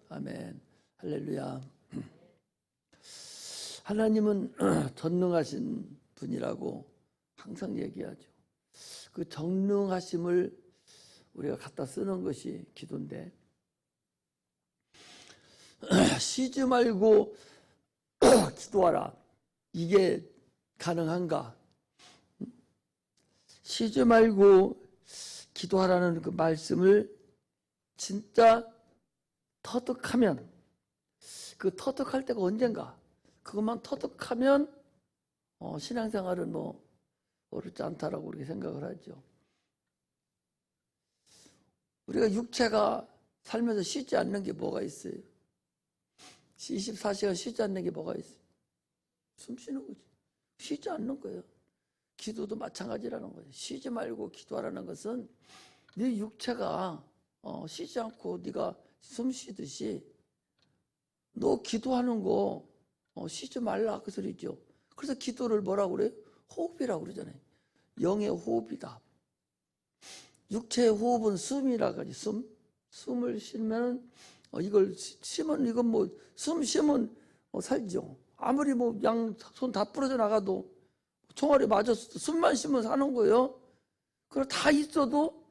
아멘. 할렐루야. 하나님은 전능하신 분이라고 항상 얘기하죠. 그 전능하심을 우리가 갖다 쓰는 것이 기도인데, 쉬지 말고 기도하라. 이게 가능한가? 쉬지 말고 기도하라는 그 말씀을 진짜 터득하면, 그 터득할 때가 언젠가? 그것만 터득하면 신앙생활은 어렵지 않다라고 우리가 생각을 하죠. 우리가 육체가 살면서 쉬지 않는 게 뭐가 있어요? 24시간 쉬지 않는 게 뭐가 있어요? 숨 쉬는 거지. 쉬지 않는 거예요. 기도도 마찬가지라는 거예요. 쉬지 말고 기도하라는 것은 네 육체가 쉬지 않고 네가 숨 쉬듯이 너 기도하는 거 쉬지 말라 그 소리죠. 그래서 기도를 뭐라고 그래요? 호흡이라고 그러잖아요. 영의 호흡이다. 육체의 호흡은 숨이라고 하지. 숨을 쉬면 이걸 쉬면 이건 숨 쉬면 살죠. 아무리 양 손 다 부러져 나가도 총알이 맞았어도 숨만 쉬면 사는 거예요. 그리고 다 있어도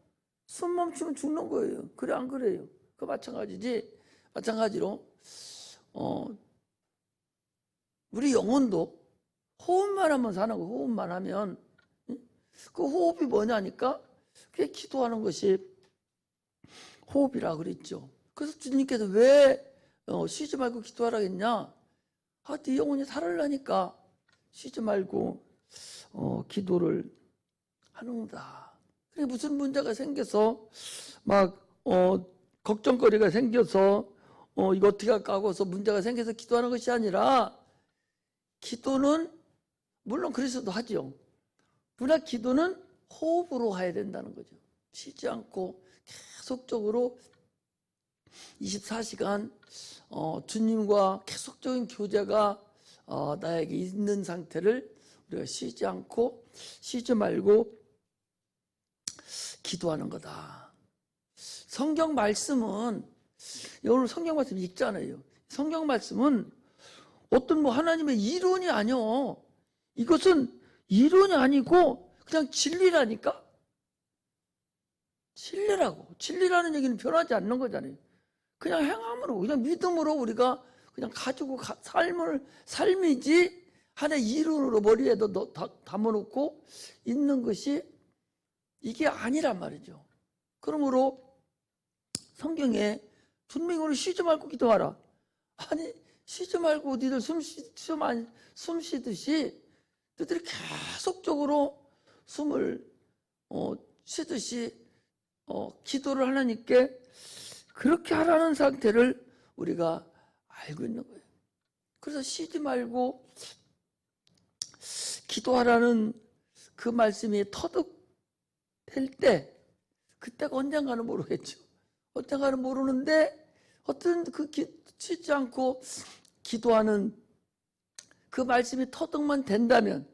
숨 멈추면 죽는 거예요. 그래 안 그래요? 그 마찬가지지. 마찬가지로 우리 영혼도 호흡만 하면 사는 거. 호흡만 하면 그 호흡이 뭐냐니까 그게 기도하는 것이 호흡이라 그랬죠. 그래서 주님께서 왜 쉬지 말고 기도하라 했냐? 네 영혼이 살으려니까 쉬지 말고 기도를 하는구나. 그게 무슨 문제가 생겨서 막 걱정거리가 생겨서 이거 어떻게 할까 하고서 문제가 생겨서 기도하는 것이 아니라, 기도는 물론 그래서도 하죠. 그러나 기도는 호흡으로 해야 된다는 거죠. 쉬지 않고 계속적으로 24시간 주님과 계속적인 교제가 나에게 있는 상태를 우리가 쉬지 말고 기도하는 거다. 성경 말씀은, 오늘 성경 말씀 읽잖아요. 성경 말씀은 어떤 하나님의 이론이 아니요. 이것은 이론이 아니고 그냥 진리라니까. 진리라고. 진리라는 얘기는 변하지 않는 거잖아요. 그냥 행함으로, 그냥 믿음으로 우리가 그냥 가지고 삶이지 하나의 이론으로 머리에도 담아놓고 있는 것이 이게 아니란 말이죠. 그러므로 성경에 분명히 쉬지 말고 기도하라. 아니, 쉬지 말고 니들 숨 쉬듯이 너희들이 계속적으로 숨을 쉬듯이 기도를 하나님께 그렇게 하라는 상태를 우리가 알고 있는 거예요. 그래서 쉬지 말고 기도하라는 그 말씀이 터득될 때, 그때가 언젠가는 모르겠죠. 언젠가는 모르는데 어떤 쉬지 않고 기도하는 그 말씀이 터득만 된다면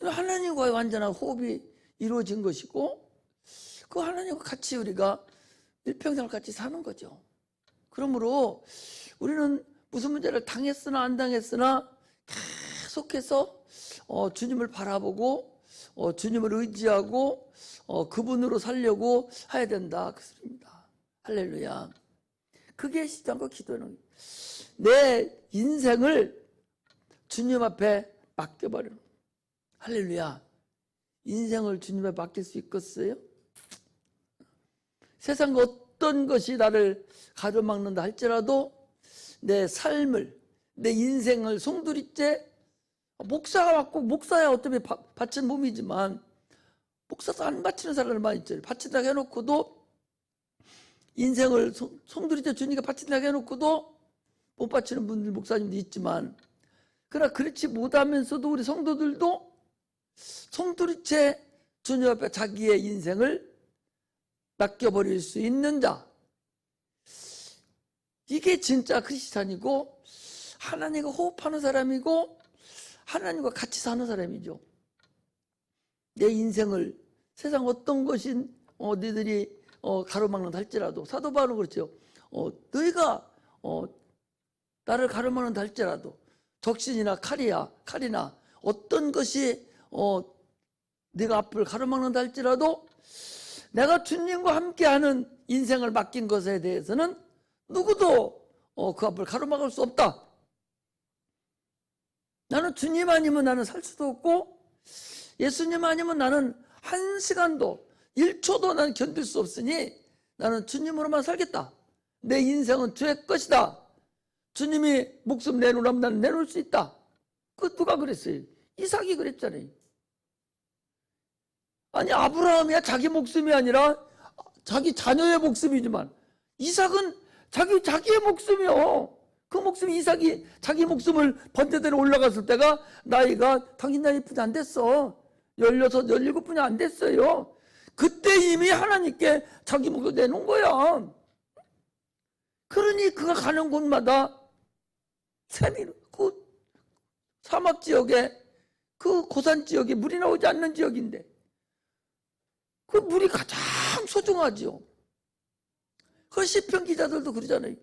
하나님과의 완전한 호흡이 이루어진 것이고, 그 하나님과 같이 우리가 일평생을 같이 사는 거죠. 그러므로 우리는 무슨 문제를 당했으나 안 당했으나 계속해서 주님을 바라보고 주님을 의지하고 그분으로 살려고 해야 된다 그 소리입니다. 할렐루야. 그게 쉬지 않고 기도하는, 내 인생을 주님 앞에 맡겨버리는. 할렐루야. 인생을 주님 앞에 맡길 수 있겠어요? 세상 어떤 것이 나를 가로막는다 할지라도 내 삶을, 내 인생을 송두리째, 목사가 맡고, 목사야 어차피 바친 몸이지만 목사도 안 바치는 사람들 많이 있죠. 바친다고 해놓고도, 인생을 송두리째 주님께 바친다고 해놓고도 못 바치는 분들, 목사님도 있지만, 그러나 그렇지 못하면서도 우리 성도들도 송두리째 주님 앞에 자기의 인생을 맡겨버릴 수 있는 자, 이게 진짜 크리스찬이고 하나님과 호흡하는 사람이고 하나님과 같이 사는 사람이죠. 내 인생을 세상 어떤 것이 너희들이 가로막는다 할지라도, 사도 바울은 그렇죠. 너희가 나를 가르마는다 할지라도 적신이나 칼이나 어떤 것이 네가 앞을 가로막는다 할지라도 내가 주님과 함께하는 인생을 맡긴 것에 대해서는 누구도 그 앞을 가로막을 수 없다. 나는 주님 아니면 나는 살 수도 없고 예수님 아니면 나는 한 시간도 1초도 나는 견딜 수 없으니 나는 주님으로만 살겠다. 내 인생은 주의 것이다. 주님이 목숨 내놓으라면 나는 내놓을 수 있다. 그 누가 그랬어요? 이삭이 그랬잖아요. 아니 아브라함이야 자기 목숨이 아니라 자기 자녀의 목숨이지만 이삭은 자기의 목숨이요. 그 목숨이 이삭이 자기 목숨을 번제대로 올라갔을 때가 나이가 당신 나이뿐이 안 됐어. 16, 17뿐이 안 됐어요. 그때 이미 하나님께 자기 목숨을 내놓은 거야. 그러니 그가 가는 곳마다 그 사막 지역에 그 고산 지역에 물이 나오지 않는 지역인데 그 물이 가장 소중하지요. 그 시편 기자들도 그러잖아요.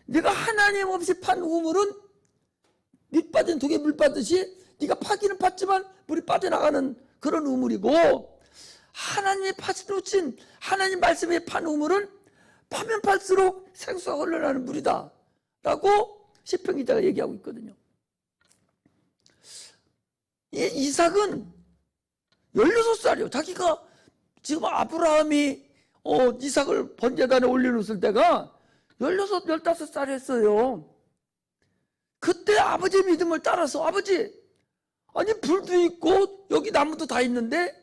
네가 하나님 없이 판 우물은 밑 빠진 독에 물 빠듯이 네가 파기는 팠지만 물이 빠져나가는 그런 우물이고 하나님이 파놓친 하나님 말씀에 판 우물은 파면 팔수록 생수가 흘러나는 물이다 라고 시편 기자가 얘기하고 있거든요. 이삭은 16살이요. 자기가 지금 아브라함이 이삭을 번제단에 올려놓았을 때가 16, 15살 했어요. 그때 아버지 믿음을 따라서 아버지 아니 불도 있고 여기 나무도 다 있는데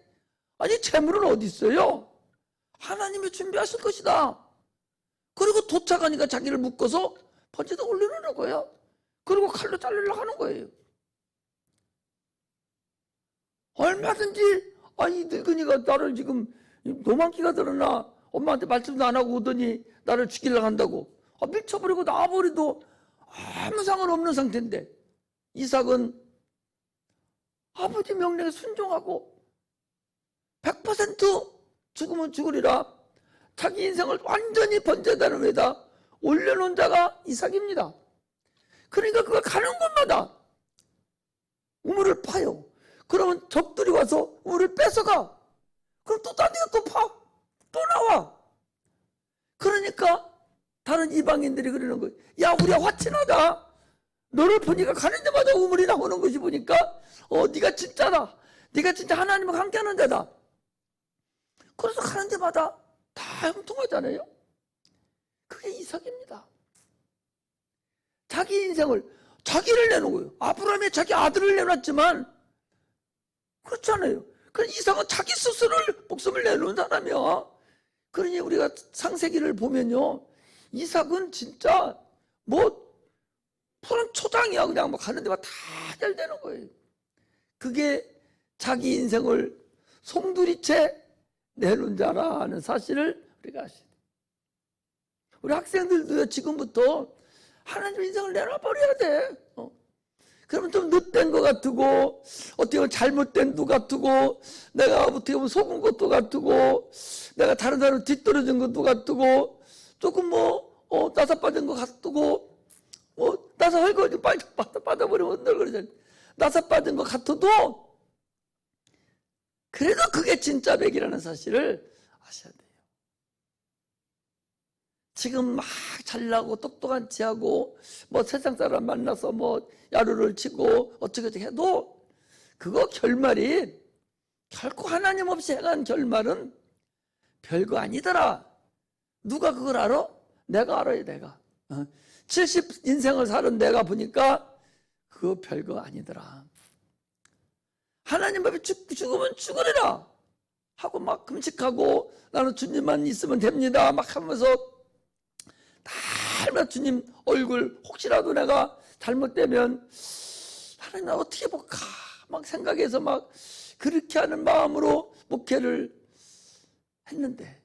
아니 재물은 어디 있어요? 하나님이 준비하실 것이다. 그리고 도착하니까 자기를 묶어서 번제단 올려놓는 거예요. 그리고 칼로 자르려고 하는 거예요. 얼마든지 아니 늙은이가 나를 지금 노만기가 들었나 엄마한테 말씀도 안 하고 오더니 나를 죽이려고 한다고 밀쳐버리고 나와버리도 아무 상관없는 상태인데 이삭은 아버지 명령에 순종하고 100% 죽으면 죽으리라 자기 인생을 완전히 번제단 위에다 올려놓은 자가 이삭입니다. 그러니까 그가 가는 곳마다 우물을 파요. 그러면 적들이 와서 우물을 뺏어가. 그럼 또 딴 데가 또 파. 또 나와. 그러니까 다른 이방인들이 그러는 거예요. 야 우리야 화친하다. 너를 보니까 가는 데마다 우물이 나오는 것이 보니까 네가 진짜다. 네가 진짜 하나님과 함께하는 데다. 그래서 가는 데마다 다 형통하잖아요. 그게 이삭입니다. 자기 인생을 자기를 내놓은 거예요. 아브라함이 자기 아들을 내놨지만 그렇잖아요. 그럼 이삭은 자기 스스로를 목숨을 내놓은 사람이야. 그러니 우리가 창세기를 보면요, 이삭은 진짜 뭐 푸른 초장이야. 그냥 뭐 가는 데가 다 잘 되는 거예요. 그게 자기 인생을 송두리째 내놓은 자라는 사실을 우리가 아셔야 돼요. 우리 학생들도 지금부터 하나님 인생을 내놔버려야 돼. 그러면 좀 늦된 것 같고 어떻게 보면 잘못된 것 같고 내가 어떻게 보면 속은 것도 같고 내가 다른 사람 뒤떨어진 것도 같고 조금 나사빠진 것 같고 나사 헐거지고 빨리 빠져버리면 흔들거리잖아요. 나사빠진 것 같아도 그래도 그게 진짜 백이라는 사실을 아셔야 돼요. 지금 막 잘나고 똑똑한 지하고 세상 사람 만나서 야루를 치고 어쩌고 해도 그거 결말이 결코 하나님 없이 행한 결말은 별거 아니더라. 누가 그걸 알아? 내가 알아요. 내가 70 인생을 사는 내가 보니까 그거 별거 아니더라. 하나님 앞에 죽으면 죽으리라 하고 막 금식하고 나는 주님만 있으면 됩니다 막 하면서 날마다 주님 얼굴 혹시라도 내가 잘못되면 하나님 나 어떻게 볼까 막 생각해서 막 그렇게 하는 마음으로 목회를 했는데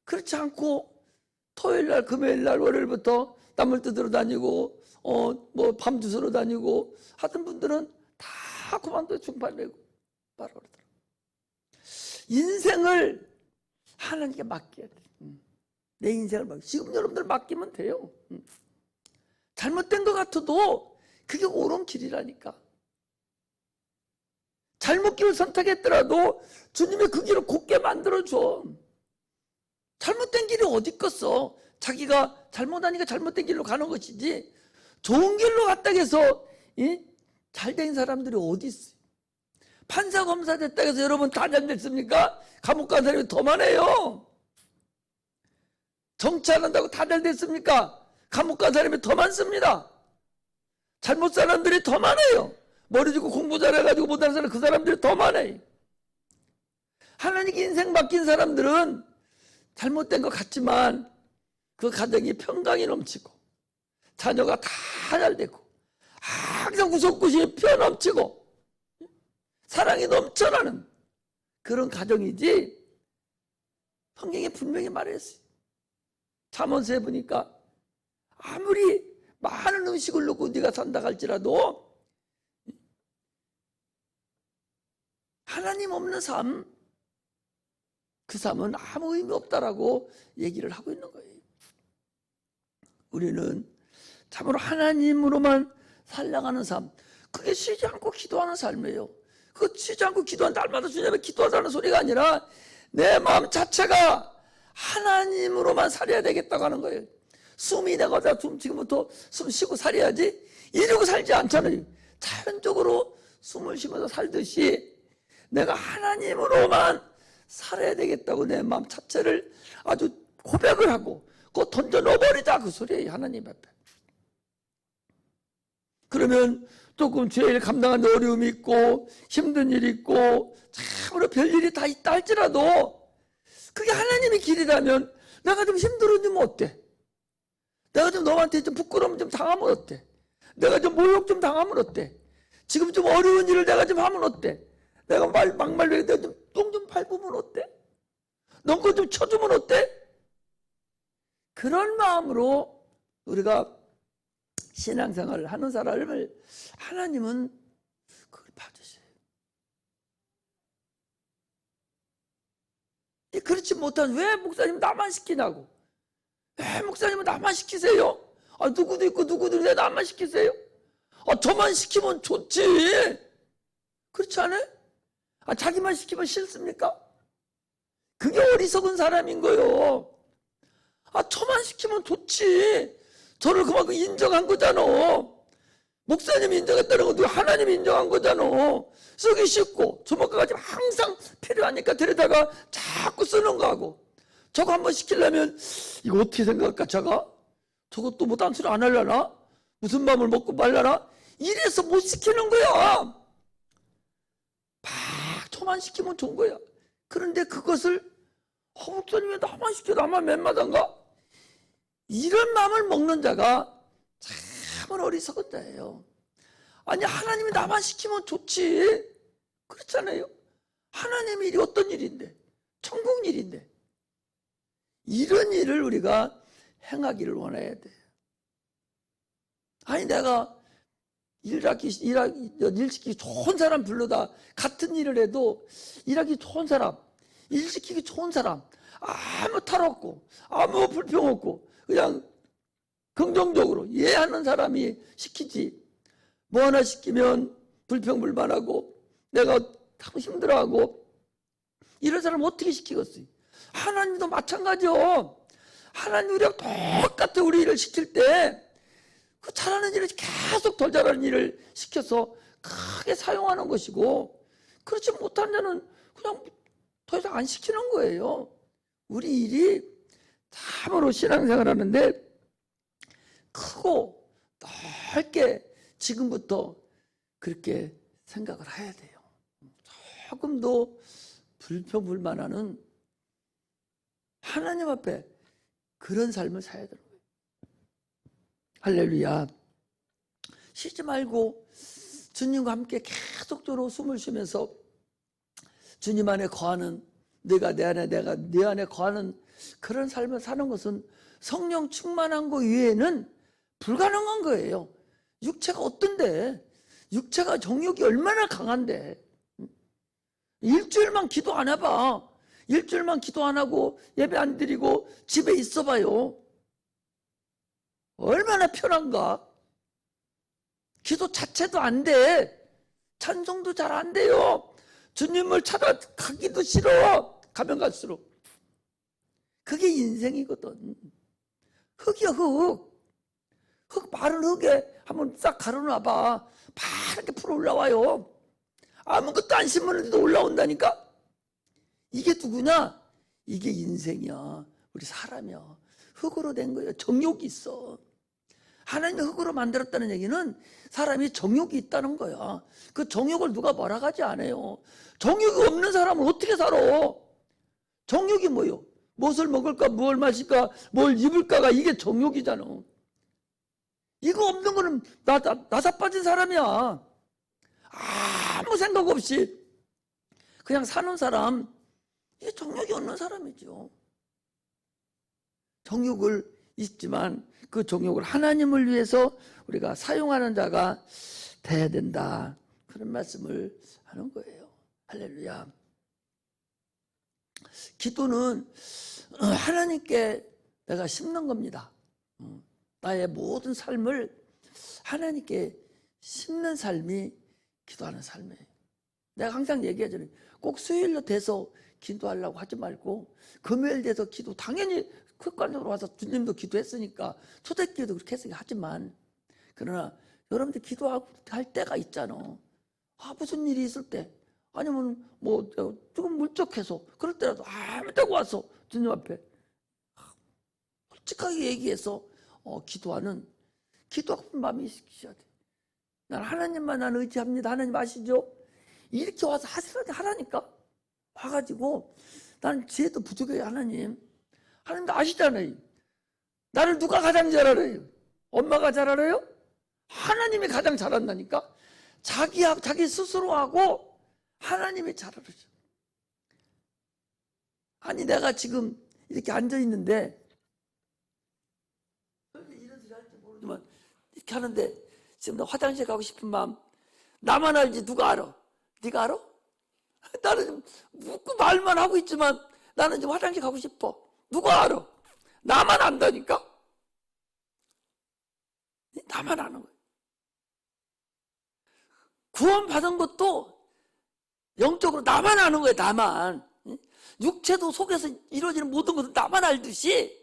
그렇지 않고 토요일날 금요일날 월요일부터 땀을 뜯으러 다니고 밤 주스러 다니고 하던 분들은 다 그만둬 중판내고 바로 그러더라고요. 인생을 하나님께 맡겨야 돼. 내 인생을 지금 여러분들 맡기면 돼요. 잘못된 것 같아도 그게 옳은 길이라니까. 잘못 길을 선택했더라도 주님이 그 길을 곧게 만들어줘. 잘못된 길이 어디 있겠어. 자기가 잘못하니까 잘못된 길로 가는 것이지, 좋은 길로 갔다고 해서 잘된 사람들이 어디 있어요. 판사 검사 됐다고 해서 여러분 다 잘 됐습니까? 감옥 간 사람이 더 많아요. 정치 안 한다고 다 잘 됐습니까? 감옥 간 사람이 더 많습니다. 잘못 사람들이 더 많아요. 머리 쥐고 공부 잘해가지고 못하는 사람, 그 사람들이 더 많아요. 하나님께 인생 맡긴 사람들은 잘못된 것 같지만 그 가정이 평강이 넘치고 자녀가 다 잘 되고 항상 구석구석이 펴 넘치고 사랑이 넘쳐나는 그런 가정이지. 성경에 분명히 말했어요. 잠언서에 보니까 아무리 많은 음식을 넣고 네가 산다 할지라도 하나님 없는 삶, 그 삶은 아무 의미 없다라고 얘기를 하고 있는 거예요. 우리는 참으로 하나님으로만 살아가는 삶, 그게 쉬지 않고 기도하는 삶이에요. 그 쉬지 않고 기도하는, 날마다 주님의 기도하자는 소리가 아니라 내 마음 자체가 하나님으로만 살아야 되겠다고 하는 거예요. 숨이 내가 지금부터 숨 쉬고 살아야지 이러고 살지 않잖아요. 자연적으로 숨을 쉬면서 살듯이 내가 하나님으로만 살아야 되겠다고 내 마음 자체를 아주 고백을 하고 그거 던져 넣어버리자, 그 소리예요. 하나님 앞에. 그러면 조금 죄를 감당하는 어려움이 있고 힘든 일이 있고 참으로 별일이 다 있다 할지라도 그게 하나님의 길이라면 내가 좀 힘들어지면 어때? 내가 좀 너한테 좀 부끄러움 좀 당하면 어때? 내가 좀 모욕 좀 당하면 어때? 지금 좀 어려운 일을 내가 좀 하면 어때? 내가 막말로 내가 좀 똥 좀 밟으면 어때? 넌 거 좀 쳐주면 어때? 그런 마음으로 우리가 신앙생활을 하는 사람을 하나님은 그걸 봐주세요. 그렇지 못한, 왜 목사님 나만 시키냐고. 왜 목사님은 나만 시키세요? 누구도 있고 누구도 왜 나만 시키세요? 저만 시키면 좋지. 그렇지 않아요? 자기만 시키면 싫습니까? 그게 어리석은 사람인 거요. 저만 시키면 좋지. 저를 그만큼 인정한 거잖아. 목사님이 인정했다는 건 하나님이 인정한 거잖아. 쓰기 쉽고 주먹가지 항상 필요하니까 데려다가 자꾸 쓰는 거하고, 저거 한번 시키려면 이거 어떻게 생각할까? 저것도 뭐 딴소리 안 하려나? 무슨 맘을 먹고 말려나? 이래서 못 시키는 거야. 막 저만 시키면 좋은 거야. 그런데 그것을 목사님 왜 나만 시켜? 나만 맨마단가? 이런 마음을 먹는 자가 참 어리석은 자예요. 아니, 하나님이 나만 시키면 좋지. 그렇잖아요. 하나님의 일이 어떤 일인데? 천국 일인데. 이런 일을 우리가 행하기를 원해야 돼. 아니, 내가 일 시키기 좋은 사람 불러다 같은 일을 해도 일하기 좋은 사람, 일 시키기 좋은 사람, 아무 탈 없고 아무 불평 없고 그냥 긍정적으로 이해하는 사람이 시키지, 뭐 하나 시키면 불평불만하고 내가 참 힘들어하고 이런 사람 어떻게 시키겠어요? 하나님도 마찬가지요. 하나님 우리가 똑같이 우리 일을 시킬 때 그 잘하는 일을 계속 덜 잘하는 일을 시켜서 크게 사용하는 것이고, 그렇지 못한 자는 그냥 더 이상 안 시키는 거예요. 우리 일이 참으로 신앙생활 하는데 크고 넓게 지금부터 그렇게 생각을 해야 돼요. 조금 더 불평불만하는 하나님 앞에 그런 삶을 살아야 되는 거예요. 할렐루야. 쉬지 말고 주님과 함께 계속적으로 숨을 쉬면서 주님 안에 거하는, 내가 내 안에 거하는 그런 삶을 사는 것은 성령 충만한 거 이외에는 불가능한 거예요. 육체가 어떤데? 육체가 정욕이 얼마나 강한데? 일주일만 기도 안 해봐. 일주일만 기도 안 하고 예배 안 드리고 집에 있어봐요. 얼마나 편한가? 기도 자체도 안 돼. 찬송도 잘 안 돼요. 주님을 찾아가기도 싫어. 가면 갈수록. 그게 인생이거든. 흙이야, 흙. 흙, 마른 흙에 한번 싹 가려놔봐. 파랗게 풀어 올라와요. 아무것도 안 심었는데도 올라온다니까? 이게 누구냐? 이게 인생이야. 우리 사람이야. 흙으로 된 거예요. 정욕이 있어. 하나님이 흙으로 만들었다는 얘기는 사람이 정욕이 있다는 거야. 그 정욕을 누가 뭐라 하지 않아요. 정욕이 없는 사람은 어떻게 살아? 정욕이 뭐요? 무엇을 먹을까, 뭘 마실까, 뭘 입을까가 이게 정욕이잖아. 이거 없는 거는 나사 빠진 사람이야. 아무 생각 없이 그냥 사는 사람, 이게 정욕이 없는 사람이죠. 정욕을 있지만 그 정욕을 하나님을 위해서 우리가 사용하는 자가 돼야 된다. 그런 말씀을 하는 거예요. 할렐루야. 기도는 하나님께 내가 심는 겁니다. 나의 모든 삶을 하나님께 심는 삶이 기도하는 삶이에요. 내가 항상 얘기하잖아요. 꼭 수요일로 돼서 기도하려고 하지 말고 금요일 돼서 기도 당연히 습관적으로 와서 주님도 기도했으니까 초대교회도 그렇게 했으니까 하지만 그러나 여러분들 기도하고 할 때가 있잖아. 무슨 일이 있을 때 아니면 뭐 조금 물적해서 그럴 때라도 아무 데고 와서 주님 앞에 솔직하게 얘기해서 기도하고 마음이 있어야 돼. 난 하나님만 난 의지합니다. 하나님 아시죠? 이렇게 와서 하라니까. 와가지고 나는 지혜도 부족해요. 하나님도 아시잖아요. 나를 누가 가장 잘 알아요? 엄마가 잘 알아요? 하나님이 가장 잘 안다니까. 자기 스스로하고 하나님이 잘 알아요. 아니 내가 지금 이렇게 앉아 있는데 이런 소리 할지 모르지만 이렇게 하는데 지금 나 화장실 가고 싶은 마음 나만 알지 누가 알아? 네가 알아? 나는 묻고 말만 하고 있지만 나는 지금 화장실 가고 싶어. 누가 알아? 나만 안다니까? 나만 아는 거야. 구원받은 것도 영적으로 나만 아는 거야. 나만. 육체도 속에서 이루어지는 모든 것은 나만 알듯이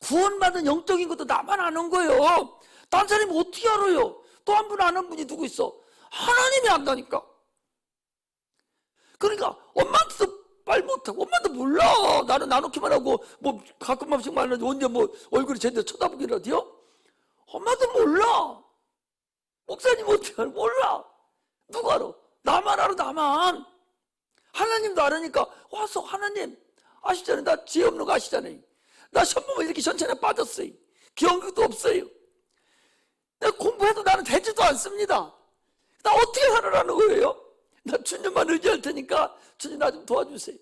구원받은 영적인 것도 나만 아는 거예요. 딴 사람이 어떻게 알아요? 또 한 분 아는 분이 누구 있어? 하나님이 안다니까. 그러니까 엄마한테도 말 못하고 엄마도 몰라. 나는 나누기만 하고 뭐 가끔씩 말하는데 언제 뭐 얼굴이 제대로 쳐다보기라도요? 엄마도 몰라. 목사님 어떻게 알아? 몰라. 누가 알아? 나만 알아. 나만. 하나님도 알으니까 와서 하나님 아시잖아요. 나 지혜 없는 거 아시잖아요. 나 시험 보면 이렇게 전체에 빠졌어요. 기억력도 없어요. 내가 공부해도 나는 되지도 않습니다. 나 어떻게 살아라는 거예요? 나 주님만 의지할 테니까 주님 나 좀 도와주세요.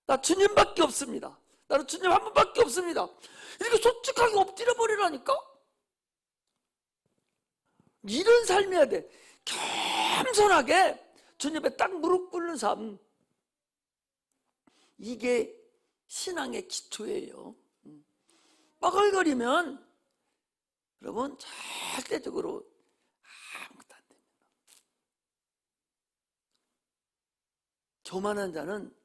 나 주님밖에 없습니다. 나는 주님 한 분밖에 없습니다. 이렇게 솔직하게 엎드려 버리라니까? 이런 삶이어야 돼. 겸손하게 주님에 딱 무릎 꿇는 삶. 이게 신앙의 기초예요. 빠글거리면 여러분 절대적으로 아무것도 안 됩니다. 교만한 자는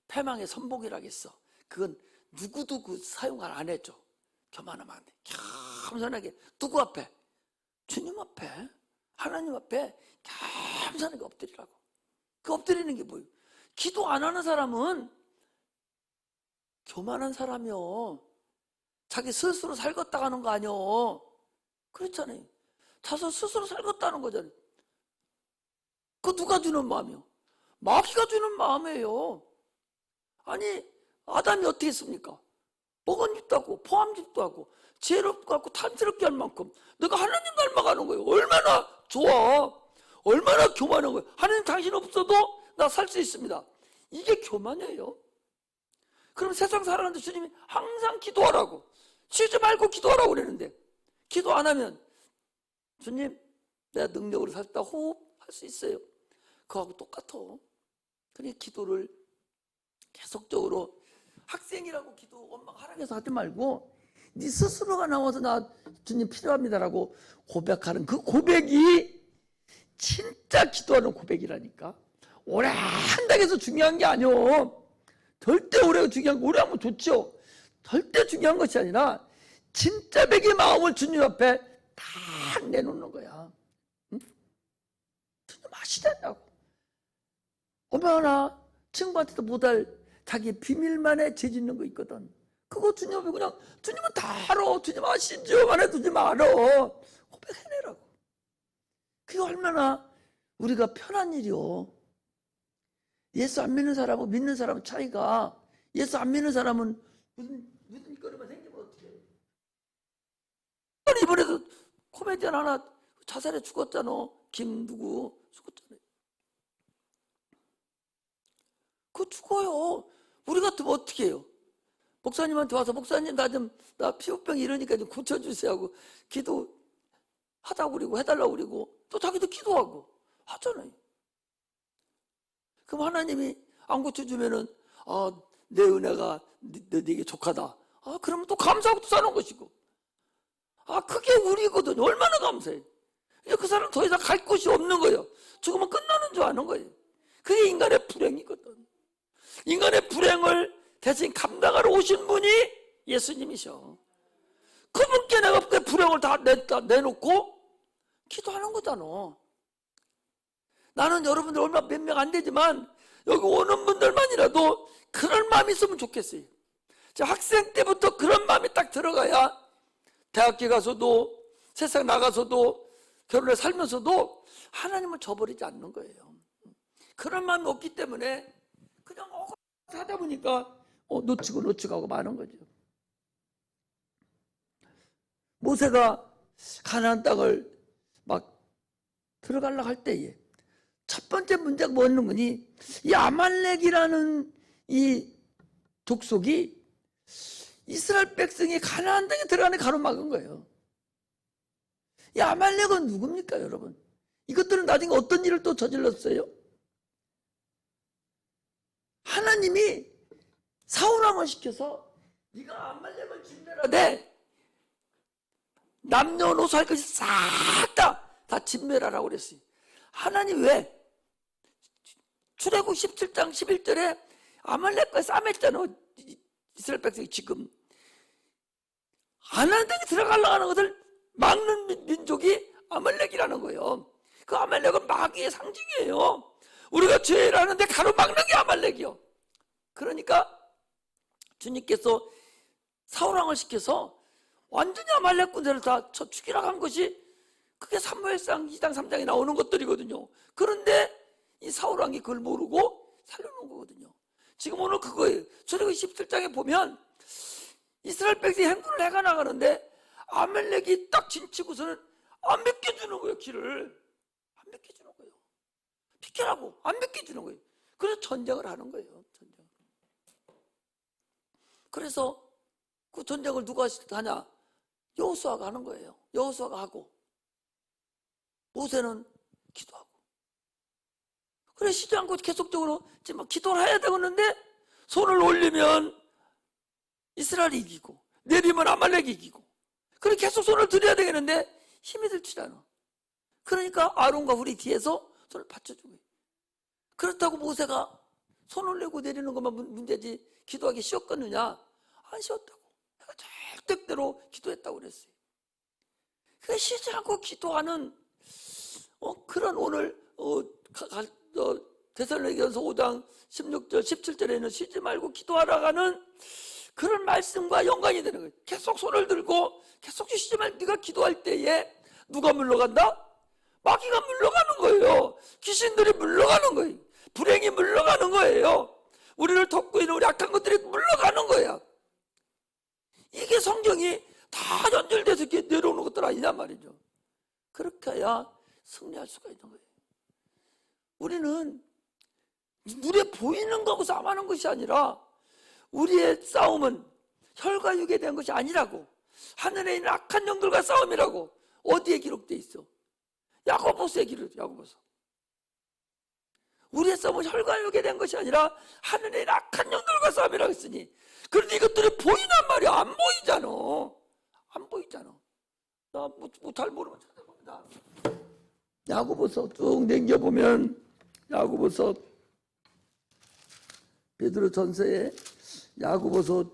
패망의 선봉이라겠어. 그건 누구도 그 사용을 안 해줘. 교만하면 안 돼. 겸손하게 누구 앞에? 주님 앞에, 하나님 앞에 겸손하게 엎드리라고. 그 엎드리는 게 뭐예요? 기도 안 하는 사람은 교만한 사람이요. 자기 스스로 살겠다 하는 거 아니요. 그렇잖아요. 자서 스스로 살겠다는 거잖아요. 그거 누가 주는 마음이요? 마귀가 주는 마음이에요. 아니 아담이 어떻게 했습니까? 먹은 입도 하고 포함 입도 하고 지혜롭고 하고 탐스럽게 할 만큼 내가 하나님 닮아가는 거예요. 얼마나 좋아. 얼마나 교만한 거예요. 하나님 당신 없어도 나 살 수 있습니다. 이게 교만이에요. 그럼 세상 살아가는데 주님이 항상 기도하라고 쉬지 말고 기도하라고 그러는데 기도 안 하면 주님 내가 능력으로 살다 호흡할 수 있어요. 그거하고 똑같아. 그러니까 기도를 계속적으로 학생이라고 기도 엄마가 하라고 해서 하지 말고 네 스스로가 나와서 나 주님 필요합니다라고 고백하는 그 고백이 진짜 기도하는 고백이라니까. 오래 한다고 해서 중요한 게 아니오. 절대 오래 중요한 거, 오래 하면 좋죠. 절대 중요한 것이 아니라 진짜 백의 마음을 주님 앞에 딱 내놓는 거야. 응? 주님 아시잖냐고. 얼마나 친구한테도 못할 자기 비밀만에 죄 짓는 거 있거든. 그거 주님 앞에 그냥 주님은 다 알아. 주님 아시죠? 만 해도 주님 알아. 고백해내라고. 그게 얼마나 우리가 편한 일이요. 예수 안 믿는 사람하고 믿는 사람 차이가, 예수 안 믿는 사람은 무슨 거리만 생기면 어떡해. 이번에도 코미디언 하나 자살해 죽었잖아. 김 누구 죽었잖아요. 그거 죽어요. 우리 같으면 어떻게 해요? 목사님한테 와서 목사님 나 피부병 이러니까 좀 고쳐주세요 하고 기도하다고 그러고 해달라고 그러고 또 자기도 기도하고 하잖아요. 그럼 하나님이 안 고쳐주면은 내 은혜가 네게 족하다. 그러면 또 감사하고 또 사는 것이고. 그게 우리거든요. 얼마나 감사해. 그 사람 더 이상 갈 곳이 없는 거예요. 죽으면 끝나는 줄 아는 거예요. 그게 인간의 불행이거든. 인간의 불행을 대신 감당하러 오신 분이 예수님이셔. 그분께 내가 그 불행을 다 내놓고 기도하는 거잖아. 나는 여러분들 얼마 몇 명 안 되지만 여기 오는 분들만이라도 그런 마음이 있으면 좋겠어요. 학생 때부터 그런 마음이 딱 들어가야 대학교 가서도 세상 나가서도 결혼해 살면서도 하나님을 저버리지 않는 거예요. 그런 마음이 없기 때문에 그냥 하다 보니까 놓치고 하고 마는 거죠. 모세가 가나안 땅을 막 들어가려고 할 때에 첫 번째 문제가 뭐였는 거니? 이 아말렉이라는 이 족속이 이스라엘 백성이 가나안 땅에 들어가는 가로막은 거예요. 이 아말렉은 누굽니까, 여러분? 이것들은 나중에 어떤 일을 또 저질렀어요? 하나님이 사울왕을 시켜서 네가 아말렉을 진멸하되 남녀노소 할 것이 싹 다 진멸하라고 그랬어요. 하나님 왜? 출애굽 17장 11절에 아말렉과 싸맸잖아. 이스라엘 백성이 지금 가나안 땅에 들어가려고 하는 것을 막는 민족이 아말렉이라는 거예요. 그 아말렉은 마귀의 상징이에요. 우리가 죄를 하는데 가로막는 게 아말렉이요. 그러니까 주님께서 사울왕을 시켜서 완전히 아말렉 군대를 다 죽이라고 한 것이 그게 사무엘상 2장 3장에 나오는 것들이거든요. 그런데 이 사울왕이 그걸 모르고 살려놓은 거거든요. 지금 오늘 그거예요. 출애굽 17장에 보면 이스라엘 백성이 행군을 해가 나가는데 아말렉이 딱 진치고서는 안 맡겨주는 거예요. 길을 안 맡겨주는 거예요. 비켜라고 안 맡겨주는 거예요. 그래서 전쟁을 하는 거예요. 전쟁. 그래서 그 전쟁을 누가 하냐? 여호수아가 하는 거예요. 여호수아가 하고 모세는 기도하고. 그래 쉬지 않고 계속적으로 지금 기도를 해야 되겠는데 손을 올리면 이스라엘이 이기고 내리면 아말렉이 이기고 그래 계속 손을 들여야 되겠는데 힘이 들지 않아. 그러니까 아론과 훌이 뒤에서 손을 받쳐주고. 그렇다고 모세가 손 올리고 내리는 것만 문제지 기도하기 쉬웠겠느냐? 안 쉬웠다고. 내가 절대대로 기도했다고 그랬어요. 그 쉬지 않고 기도하는 그런 오늘 데살로니가서 5장 16절 17절에는 쉬지 말고 기도하라고 하는 그런 말씀과 연관이 되는 거예요. 계속 손을 들고 계속 쉬지 말고 네가 기도할 때에 누가 물러간다? 마귀가 물러가는 거예요. 귀신들이 물러가는 거예요. 불행이 물러가는 거예요. 우리를 덮고 있는 우리 악한 것들이 물러가는 거예요. 이게 성경이 다 연결돼서 이렇게 내려오는 것들 아니냐 말이죠. 그렇게 해야 승리할 수가 있는 거예요. 우리는 눈에 보이는 거하고 싸움하는 것이 아니라 우리의 싸움은 혈과 육에 대한 것이 아니라고. 하늘에 있는 악한 영들과 싸움이라고. 어디에 기록되어 있어? 야고보서에 기록되어 있어. 야고보서. 우리의 싸움은 혈과 육에 대한 것이 아니라 하늘에 있는 악한 영들과 싸움이라고 했으니 그런데 이것들이 보이단 말이야. 안 보이잖아. 안 보이잖아. 잘 모르면 찾아봅니다. 야고보서 쭉 넘겨보면 야고보서 베드로 전서에 야고보서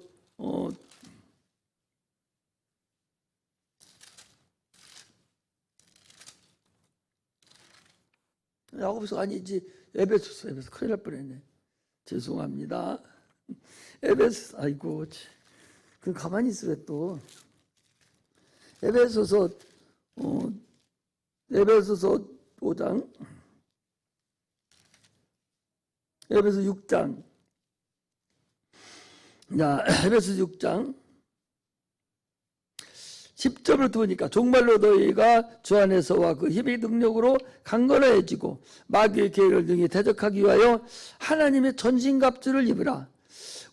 야고보서 아니지 에베소서 큰일 날 뻔했네. 죄송합니다. 에베소 아이고 그 가만히 있어 왜 또 에베소서 5장 에베소 6장 에베소 6장 10절을 보니까 정말로 너희가 주 안에서와 그 힘의 능력으로 강건해지고 마귀의 계획을 등에 대적하기 위하여 하나님의 전신갑주를 입으라.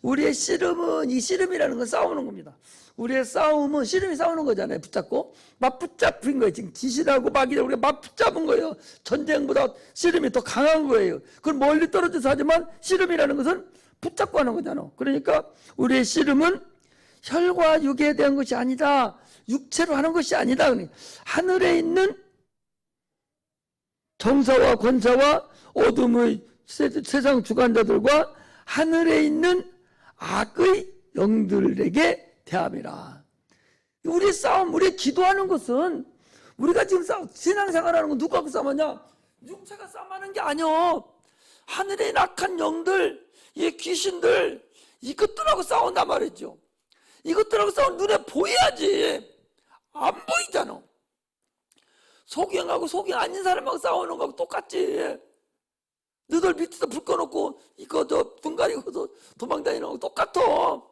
우리의 씨름은 이 씨름이라는 건 싸우는 겁니다. 우리의 싸움은 씨름이 싸우는 거잖아요. 붙잡고 맞붙잡힌 거예요. 지금 지신하고 마귀를 우리가 맞붙잡은 거예요. 전쟁보다 씨름이 더 강한 거예요. 그건 멀리 떨어져서 하지만 씨름이라는 것은 붙잡고 하는 거잖아. 그러니까 우리의 씨름은 혈과 육에 대한 것이 아니다. 육체로 하는 것이 아니다. 하늘에 있는 정사와 권사와 어둠의 세상 주관자들과 하늘에 있는 악의 영들에게 대함이라. 우리의 싸움, 우리의 기도하는 것은 우리가 지금 신앙생활하는 건 누가 싸움하냐? 육체가 싸움하는 게 아니야. 하늘에 있는 악한 영들, 이 귀신들 이것들하고 싸운단 말이죠. 이것들하고 싸우면 눈에 보여야지. 안 보이잖아. 소경하고 소경 아닌 사람하고 싸우는 거하고 똑같지. 너들 밑에서 불 꺼놓고 이거 눈 가리고서 도망다니는 거하고 똑같아.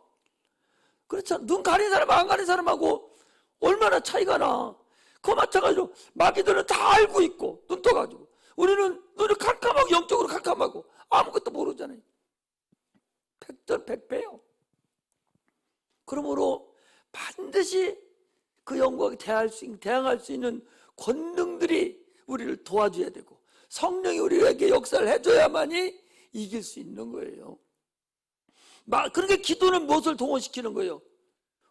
그렇잖아. 눈 가린 사람 안 가린 사람하고 얼마나 차이가 나. 그거 마찬가지로 마귀들은 다 알고 있고 눈 떠가지고 우리는 눈이 캄캄하고 영적으로 캄캄하고 아무것도 모르잖아요. 백전백패요. 그러므로 반드시 그 영광에 대항할 수 있는 권능들이 우리를 도와줘야 되고 성령이 우리에게 역사를 해줘야만이 이길 수 있는 거예요. 그러니까 기도는 무엇을 동원시키는 거예요?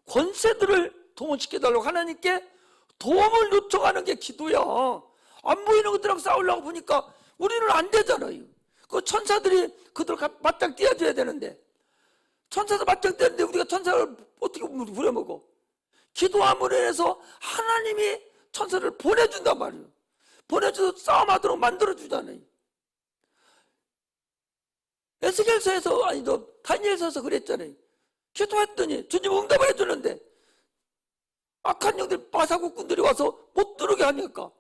권세들을 동원시켜달라고 하나님께 도움을 요청하는 게 기도야. 안 보이는 것들하고 싸우려고 보니까 우리는 안 되잖아요. 그 천사들이 그들 맞짱 띄워줘야 되는데 천사도 맞짱 띄는데 우리가 천사를 어떻게 부려먹어? 기도함으로 인해서 하나님이 천사를 보내준단 말이에요. 보내줘서 싸움하도록 만들어주잖아요. 에스겔서에서 다니엘서에서 그랬잖아요. 기도했더니 주님 응답을 해주는데 악한 영들 바사국군들이 와서 못 들어오게 하니까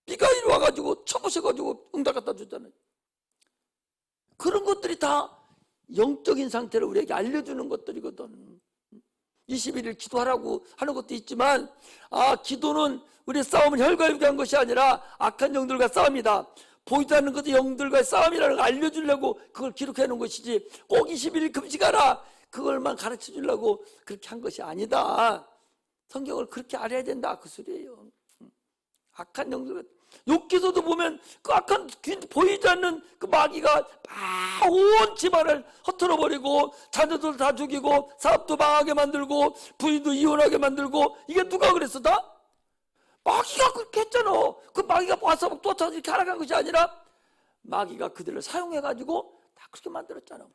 미가일이 와가지고 쳐부셔가지고 응답 갖다 주잖아요. 그런 것들이 다 영적인 상태를 우리에게 알려주는 것들이거든. 21일 기도하라고 하는 것도 있지만 기도는 우리의 싸움은 혈과 육에 한 것이 아니라 악한 영들과 싸움이다. 보이지 않는 것도 영들과의 싸움이라는 걸 알려주려고 그걸 기록해 놓은 것이지 꼭 21일 금식하라 그걸만 가르쳐 주려고 그렇게 한 것이 아니다. 성경을 그렇게 알아야 된다 그 소리예요. 악한 영들 욥기서도 보면 그 악한 보이지 않는 그 마귀가 온 집안을 흩어져 버리고 자녀들 다 죽이고 사업도 망하게 만들고 부인도 이혼하게 만들고 이게 누가 그랬어 다? 마귀가 그렇게 했잖아. 그 마귀가 와서 쫓아서 이렇게 하락한 것이 아니라 마귀가 그들을 사용해가지고 다 그렇게 만들었잖아.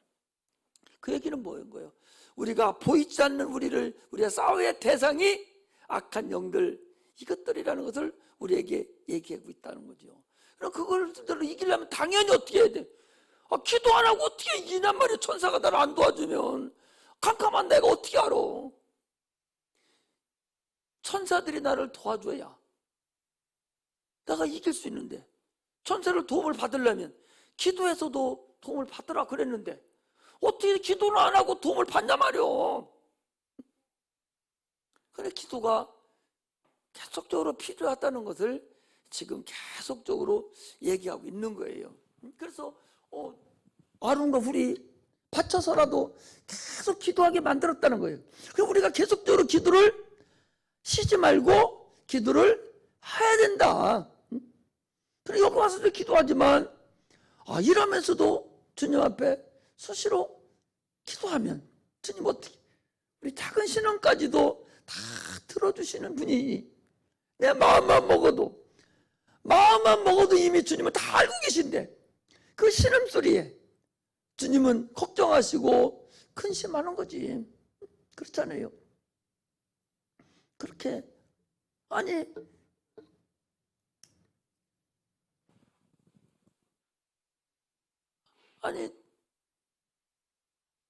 그 얘기는 뭐인 거예요? 우리가 보이지 않는 우리가 싸워야 대상이 악한 영들 이것들이라는 것을 우리에게 얘기하고 있다는 거죠. 그럼 그걸 이기려면 당연히 어떻게 해야 돼? 기도 안 하고 어떻게 이기냔 말이야. 천사가 나를 안 도와주면 캄캄한 내가 어떻게 알아? 천사들이 나를 도와줘야 내가 이길 수 있는데 천사를 도움을 받으려면 기도해서도 도움을 받으라 그랬는데 어떻게 기도를 안 하고 도움을 받냐 말이야. 그래 기도가 계속적으로 필요하다는 것을 지금 계속적으로 얘기하고 있는 거예요. 그래서 아론과 훌이 바쳐서라도 계속 기도하게 만들었다는 거예요. 그럼 우리가 계속적으로 기도를 쉬지 말고 기도를 해야 된다. 그래 여기 와서도 기도하지만 이러면서도 주님 앞에 수시로 기도하면 주님 어떻게 우리 작은 신앙까지도 다 들어주시는 분이 내 마음만 먹어도 이미 주님은 다 알고 계신데 그 신음소리에 주님은 걱정하시고 근심하는 거지. 그렇잖아요. 그렇게 아니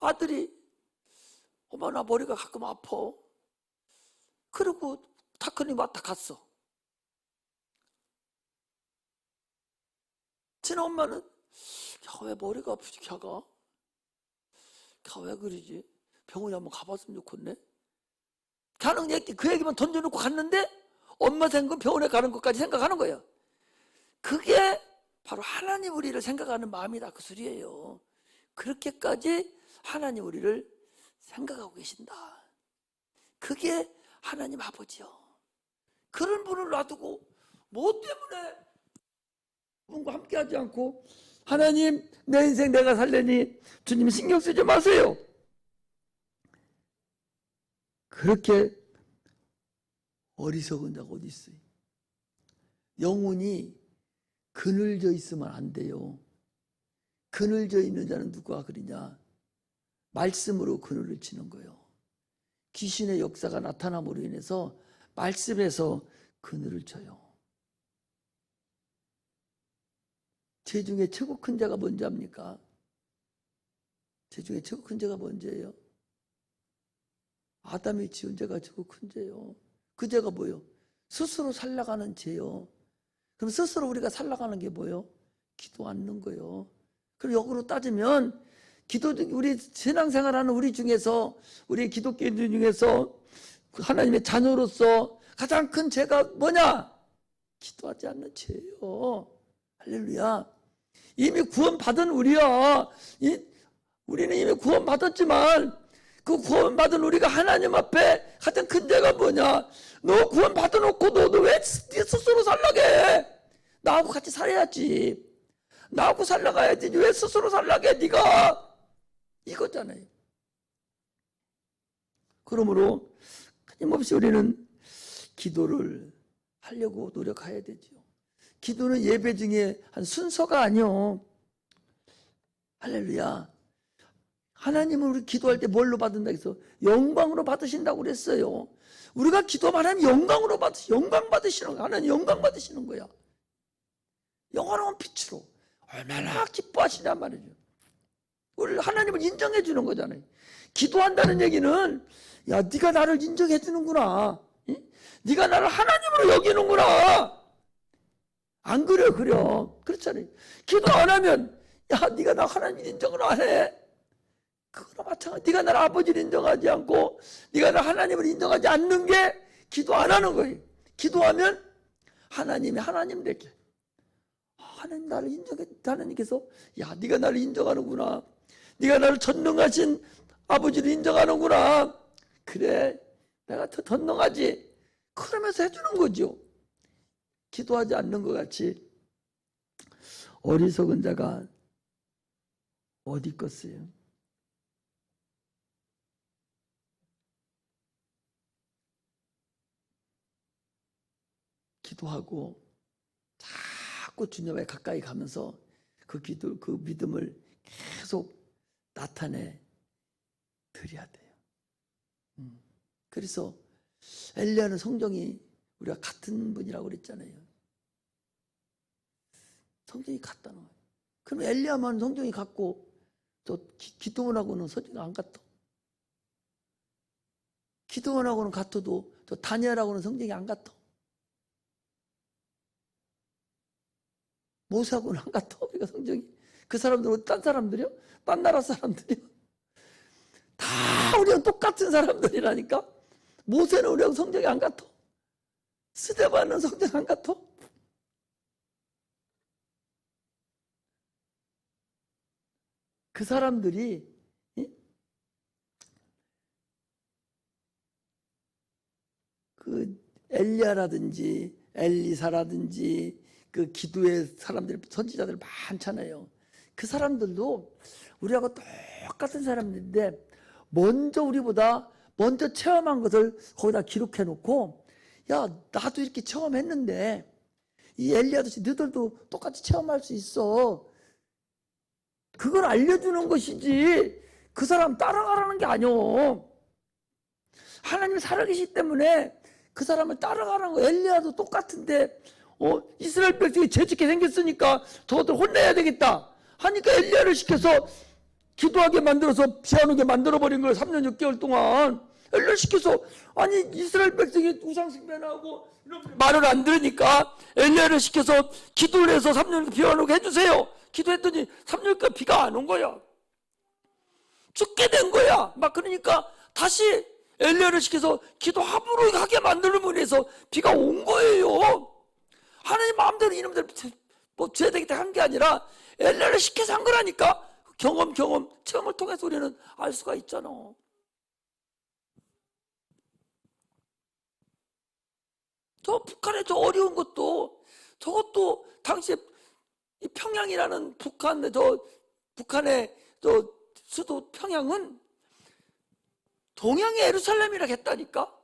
아들이 엄마 나 머리가 가끔 아파. 그리고 타크니 왔다 갔어. 지는 엄마는 야, 왜 머리가 아프지 걔가? 걔가 왜 그러지? 병원에 한번 가봤으면 좋겠네. 걔는 그 얘기만 던져놓고 갔는데 엄마 생각 병원에 가는 것까지 생각하는 거예요. 그게 바로 하나님 우리를 생각하는 마음이다 그 소리예요. 그렇게까지 하나님 우리를 생각하고 계신다. 그게 하나님 아버지요. 그런 분을 놔두고 뭐 때문에 분과 함께하지 않고 하나님 내 인생 내가 살려니 주님 신경 쓰지 마세요. 그렇게 어리석은 자가 어디 있어요? 영혼이 그늘져 있으면 안 돼요. 그늘져 있는 자는 누가 그러냐? 말씀으로 그늘을 치는 거예요. 귀신의 역사가 나타남으로 인해서 말씀에서 그늘을 쳐요. 죄 중에 최고 큰 자가 뭔지 압니까? 죄 중에 최고 큰 죄가 뭔지예요? 아담이 지은 죄가 최고 큰 죄요. 그 죄가 뭐예요? 스스로 살아가는 죄요. 그럼 스스로 우리가 살아가는 게 뭐예요? 기도 않는 거예요. 그럼 역으로 따지면 우리 신앙생활하는 우리 중에서 우리 기독교인들 중에서 하나님의 자녀로서 가장 큰 죄가 뭐냐? 기도하지 않는 죄예요. 할렐루야. 이미 구원받은 우리야. 우리는 이미 구원받았지만 그 구원받은 우리가 하나님 앞에 가장 큰 죄가 뭐냐? 너 구원받아놓고 너도 왜 스스로 살라게 해? 나하고 같이 살아야지. 나하고 살아가야지. 왜 스스로 살라게 해 네가? 이거잖아요. 그러므로 끊임없이 우리는 기도를 하려고 노력해야 되죠. 기도는 예배 중에 한 순서가 아니요. 할렐루야. 하나님은 우리 기도할 때 뭘로 받는다 해서 영광으로 받으신다고 그랬어요. 우리가 기도만 하면 영광으로 영광 받으시는 거야. 하나님 영광 받으시는 거야. 영원한 빛으로 얼마나 기뻐하시냔 말이죠. 우리 하나님을 인정해 주는 거잖아요. 기도한다는 얘기는 야 네가 나를 인정해 주는구나. 네가 나를 하나님으로 여기는구나. 안 그래요? 그래요. 그렇잖아요. 기도 안 하면 야 네가 나 하나님 인정을 안 해. 그거나 마찬가지. 네가 나를 아버지를 인정하지 않고 네가 나를 하나님을 인정하지 않는 게 기도 안 하는 거예요. 기도하면 하나님이 하나님 되게 하나님 나를 인정해. 하나님께서 야 네가 나를 인정하는구나. 네가 나를 전능하신 아버지를 인정하는구나. 그래 내가 더 전능하지. 그러면서 해주는 거죠. 기도하지 않는 것 같이 어리석은 자가 어디 있겠어요? 기도하고 자꾸 주님에 가까이 가면서 그 기도, 그 믿음을 계속 나타내 드려야 돼요. 그래서 엘리야는 성정이 우리가 같은 분이라고 그랬잖아요. 성정이 같다는 거예요. 그럼 엘리야만 성정이 같고 또 기도원하고는 성정이 안 같아. 기도원하고는 같아도 또 다니엘하고는 성정이 안 같아. 모세하고는 안 같아. 우리가 성정이. 그 사람들은 딴 사람들이요? 딴 나라 사람들이요? 다 우리랑 똑같은 사람들이라니까. 모세는 우리랑 성정이 안 같아. 스데반은 성정 안 같아. 그 사람들이 그 엘리야라든지 엘리사라든지 그 기도의 사람들 선지자들 많잖아요. 그 사람들도 우리하고 똑같은 사람들인데 먼저 우리보다 먼저 체험한 것을 거기다 기록해 놓고, 야, 나도 이렇게 체험했는데 이 엘리 아저씨 너희들도 똑같이 체험할 수 있어. 그걸 알려주는 것이지 그 사람 따라가라는 게 아니오. 하나님이 살아계시기 때문에 그 사람을 따라가라는 거. 엘리야도 똑같은데 이스라엘 백성이 죄짓게 생겼으니까 저것들 혼내야 되겠다 하니까 엘리야를 시켜서 기도하게 만들어서 비 안 오게 만들어버린 거예요. 3년 6개월 동안 엘리야 시켜서. 아니 이스라엘 백성이 우상 숭배하고 말을 안 들으니까 엘리야를 시켜서 기도를 해서 3년 비 안 오게 해주세요. 기도했더니 3년간 비가 안 온 거야. 죽게 된 거야. 막 그러니까 다시 엘리야를 시켜서 기도 함부로 하게 만들면 해서 비가 온 거예요. 하나님 마음대로 이놈들 뭐 죄 되겠다 한 게 아니라 엘리야를 시켜서 한 거라니까. 경험, 체험을 통해서 우리는 알 수가 있잖아. 저 북한의 저 어려운 것도, 저것도 당시에 이 평양이라는 북한의 저 수도 평양은 동양의 예루살렘이라고 했다니까.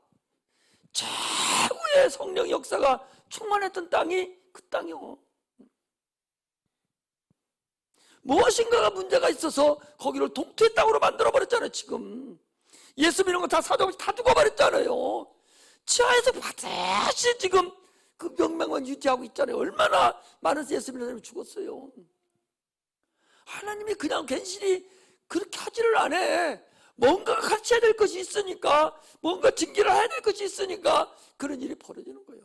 최고의 성령 역사가 충만했던 땅이 그 땅이요. 무엇인가가 문제가 있어서 거기를 동토의 땅으로 만들어버렸잖아요. 지금 예수 믿는 거 다 사정없이 다 죽어버렸잖아요. 치하에서 반드시 지금 그 명명만 유지하고 있잖아요. 얼마나 많은 예수 믿는 사람이 죽었어요. 하나님이 그냥 괜시리 그렇게 하지를 않아. 뭔가 가르쳐야 될 것이 있으니까, 뭔가 징계를 해야 될 것이 있으니까 그런 일이 벌어지는 거예요.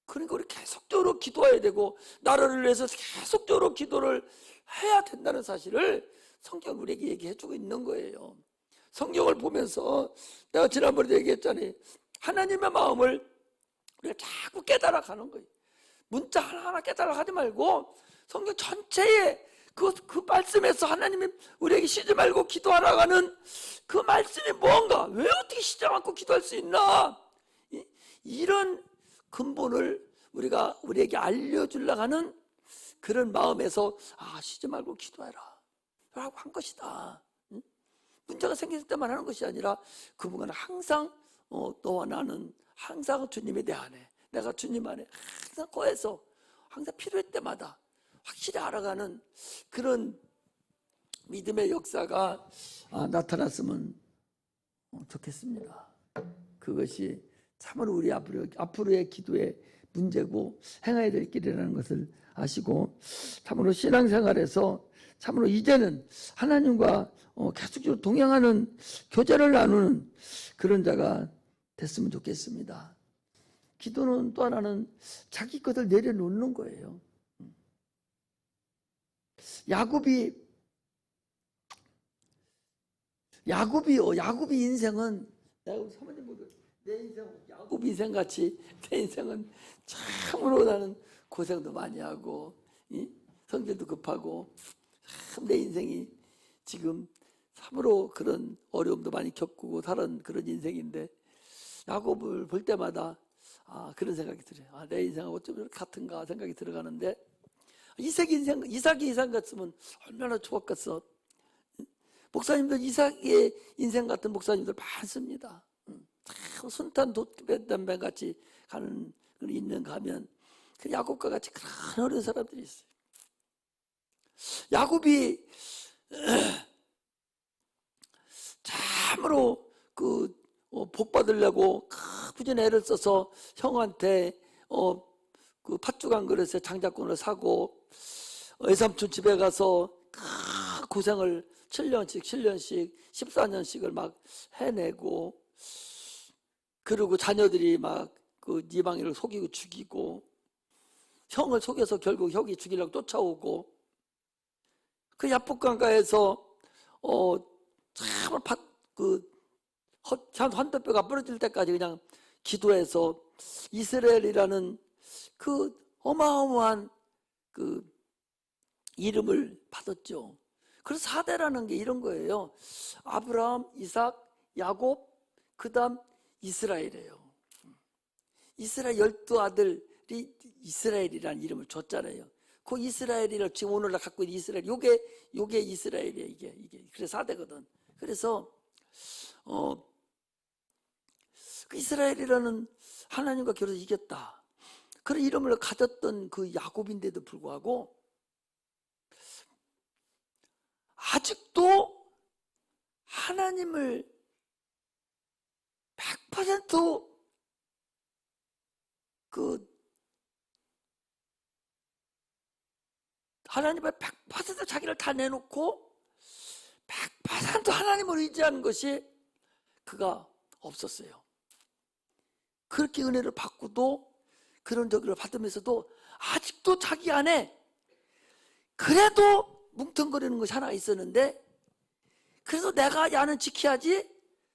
그러니까 우리 계속적으로 기도해야 되고, 나라를 위해서 계속적으로 기도를 해야 된다는 사실을 성경은 우리에게 얘기해주고 있는 거예요. 성경을 보면서 내가 지난번에도 얘기했잖아요. 하나님의 마음을 우리가 자꾸 깨달아가는 거예요. 문자 하나하나 깨달아가지 말고 성경 전체에 그 말씀에서 하나님이 우리에게 쉬지 말고 기도하라가는 그 말씀이 뭔가, 왜 어떻게 쉬지 않고 기도할 수 있나, 이런 근본을 우리에게 알려주려고 하는 그런 마음에서 쉬지 말고 기도해라 라고 한 것이다. 문제가 생겼을 때만 하는 것이 아니라 그분은 항상 너와 나는 항상 주님이 내 안에, 내가 주님 안에 항상 거해서 항상 필요할 때마다 확실히 알아가는 그런 믿음의 역사가 나타났으면 좋겠습니다. 그것이 참으로 우리 앞으로의 기도의 문제고 행해야 될 길이라는 것을 아시고, 참으로 신앙생활에서 참으로 이제는 하나님과 계속적으로 동행하는, 교제를 나누는 그런 자가 됐으면 좋겠습니다. 기도는 또 하나는 자기 것을 내려놓는 거예요. 야곱이 인생은, 사모님 보고 내 인생은 야곱 인생 같이, 내 인생은 참으로 나는 고생도 많이 하고 성질도 급하고 참 내 인생이 지금 참으로 그런 어려움도 많이 겪고 살은 그런 인생인데, 야곱을 볼 때마다 그런 생각이 들어요. 내 인생하고 어쩜 이렇게 같은가 생각이 들어가는데, 이삭이 인생 같으면 얼마나 좋았겠어. 목사님들 이삭의 인생 같은 목사님들 많습니다. 참 순탄 돛담배 같이 가는 있는 가면 그 야곱과 같이 그런 어려운 사람들이 있어요. 야곱이 참으로 복 받으려고 부진 애를 써서 형한테 그 팥죽 한 그릇에 장자권을 사고 외삼촌 집에 가서 고생을 7년씩 14년씩을 막 해내고, 그리고 자녀들이 막 그 이방인을 속이고 죽이고, 형을 속여서 결국 형이 죽이려고 쫓아오고, 그 야복강가에서 참 한도뼈가 부러질 때까지 그냥 기도해서 이스라엘이라는 그 어마어마한 그 이름을 받았죠. 그래서 4대라는 게 이런 거예요. 아브라함, 이삭, 야곱, 그 다음 이스라엘이에요. 이스라엘 12아들이 이스라엘이라는 이름을 줬잖아요. 그 이스라엘을 지금 오늘날 갖고 있는 이스라엘, 요게 이스라엘이에요. 이게. 그래서 4대거든. 그래서 그 이스라엘이라는 하나님과 겨뤄서 이겼다, 그런 이름을 가졌던 그 야곱인데도 불구하고 아직도 하나님을 100% 하나님을 100% 자기를 다 내놓고 100% 하나님을 의지하는 것이 그가 없었어요. 그렇게 은혜를 받고도 그런 저기를 받으면서도 아직도 자기 안에 그래도 뭉텅거리는 것이 하나 있었는데, 그래서 내가 야는 지켜야지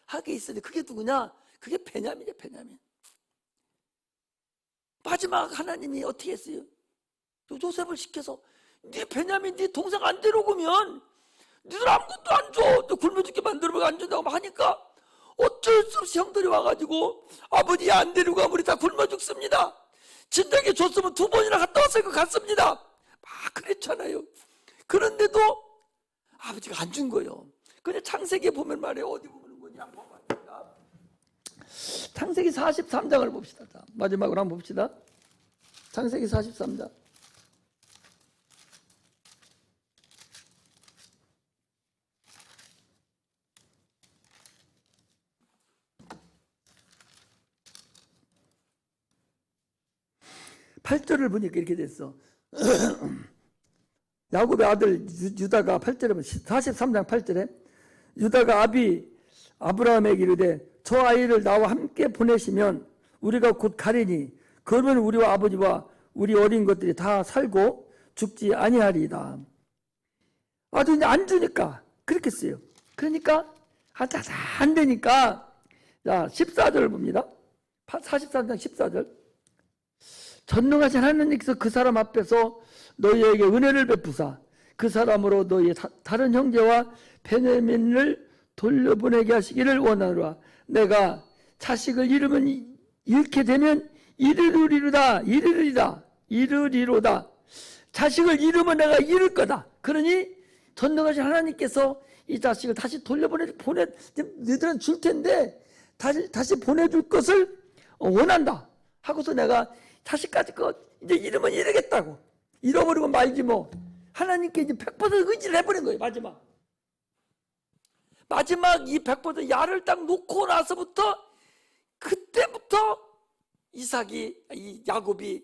하게 있었는데, 그게 누구냐? 그게 베냐민이에요. 베냐민. 마지막 하나님이 어떻게 했어요? 요셉을 시켜서 네 베냐민 네 동생 안 데려오면 니들 아무것도 안 줘, 너 굶어 죽게 만들면 안 준다고 하니까 어쩔 수 없이 형들이 와가지고 아버지 안 데리고 가면 우리 다 굶어 죽습니다. 진작에 줬으면 2번이나 갔다 왔을 것 같습니다. 막 그랬잖아요. 그런데도 아버지가 안 준 거예요. 근데 창세기에 보면 말이에요. 어디 보면 거냐 한번 봅시다. 창세기 43장을 봅시다. 자, 마지막으로 한번 봅시다. 창세기 43장. (8절을) 보니까 이렇게 됐어. 야곱의 아들 유다가 8절에 보면 43장 8절에 유다가 아브라함에게 이르되 저 아이를 나와 함께 보내시면 우리가 곧 가리니 그러면 우리와 아버지와 우리 어린 것들이 다 살고 죽지 아니하리이다. 아주 이제 안 주니까 그렇게 써요. 그러니까 안 되니까, 자 14절을 봅니다. 43장 14절. 전능하신 하나님께서 그 사람 앞에서 너희에게 은혜를 베푸사 그 사람으로 너희의 다른 형제와 베냐민을 돌려보내게 하시기를 원하노라. 내가 자식을 잃게 되면 이르리로다. 자식을 잃으면 내가 잃을 거다. 그러니 전능하신 하나님께서 이 자식을 다시 너희들은 줄 텐데 다시 보내줄 것을 원한다 하고서 내가 자식까지 이제 잃으면 잃겠다고, 잃어버리고 말지 뭐. 하나님께 이제 100% 의지를 해버린 거예요. 마지막 이 100% 야를 딱 놓고 나서부터, 그때부터 이 야곱이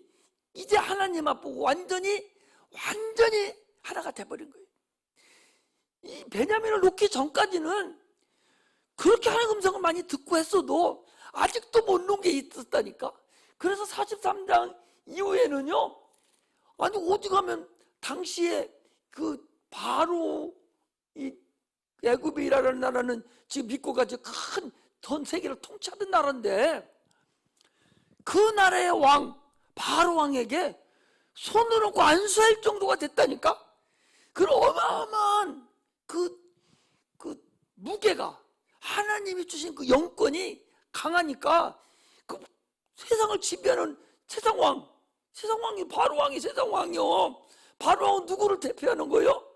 이제 하나님 앞보고 완전히 하나가 돼버린 거예요. 이 베냐민을 놓기 전까지는 그렇게 하나님 음성을 많이 듣고 했어도 아직도 못 놓은 게 있었다니까. 그래서 43장 이후에는요, 아니 어디 가면 당시에 그 바로 이 애굽이라는 나라는 지금 믿고 가지고 큰 전 세계를 통치하던 나라인데, 그 나라의 왕 바로 왕에게 손을 얹고 안수할 정도가 됐다니까. 그런 어마어마한 그 무게가, 하나님이 주신 그 영권이 강하니까 그 세상을 지배하는 세상왕이 바로 왕이 세상왕이요. 바로 왕은 누구를 대표하는 거예요?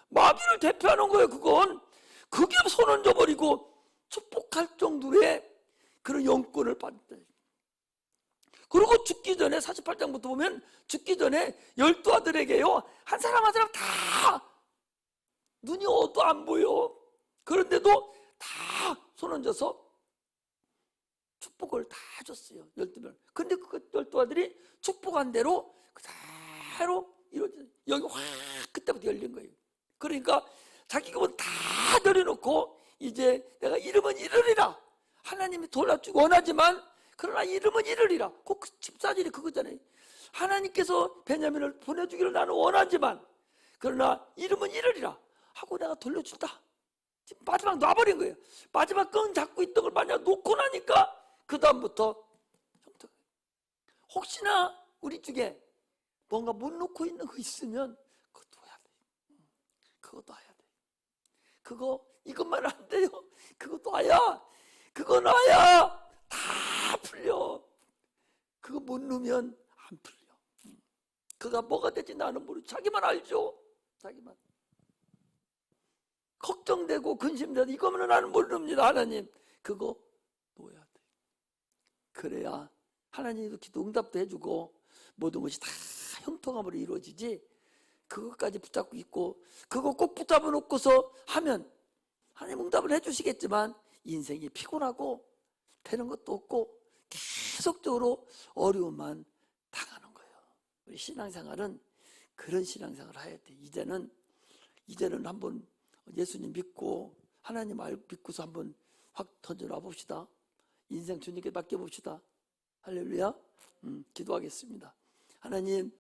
마귀를 대표하는 거예요. 그게 손 얹어버리고 축복할 정도의 그런 영권을 받았다. 그리고 죽기 전에 48장부터 보면 죽기 전에 12 아들에게요, 한 사람 한 사람 다 눈이 어두 안 보여. 그런데도 다 손 얹어서 축복을 다 줬어요. 12명. 근데 그 12 아들이 축복한 대로 그대로 이루어져. 여기 확 그때부터 열린 거예요. 그러니까 자기가 다 내려놓고 이제 내가 잃으면 잃으리라. 하나님이 돌려주고 원하지만 그러나 잃으면 잃으리라. 그 14절이 그거잖아요. 하나님께서 베냐민을 보내주기를 나는 원하지만 그러나 잃으면 잃으리라 하고 내가 돌려준다. 마지막 놔버린 거예요. 마지막 끈 잡고 있던 걸 만약 놓고 나니까 그 다음부터 혹시나 우리 중에 뭔가 못 놓고 있는 거 있으면 그것도 해야 돼. 그것도 해야 돼. 이것만 안 돼요. 그것도 아야. 그거 놔야 다 풀려. 그거 못 놓으면 안 풀려. 그가 뭐가 될지 나는 모르고 자기만 알죠. 자기만. 걱정되고 근심되고 이거면 나는 모릅니다. 하나님 그거 놓아야 돼. 그래야 하나님도 기도 응답도 해주고 모든 것이 다 형통함으로 이루어지지. 그것까지 붙잡고 있고 그거 꼭 붙잡아 놓고서 하면 하나님 응답을 해주시겠지만 인생이 피곤하고 되는 것도 없고 계속적으로 어려움만 당하는 거예요. 우리 신앙생활은 그런 신앙생활을 해야 돼. 이제는 한번 예수님 믿고 하나님 믿고서 한번 확 던져놔 봅시다. 인생 주님께 맡겨봅시다. 할렐루야. 기도하겠습니다. 하나님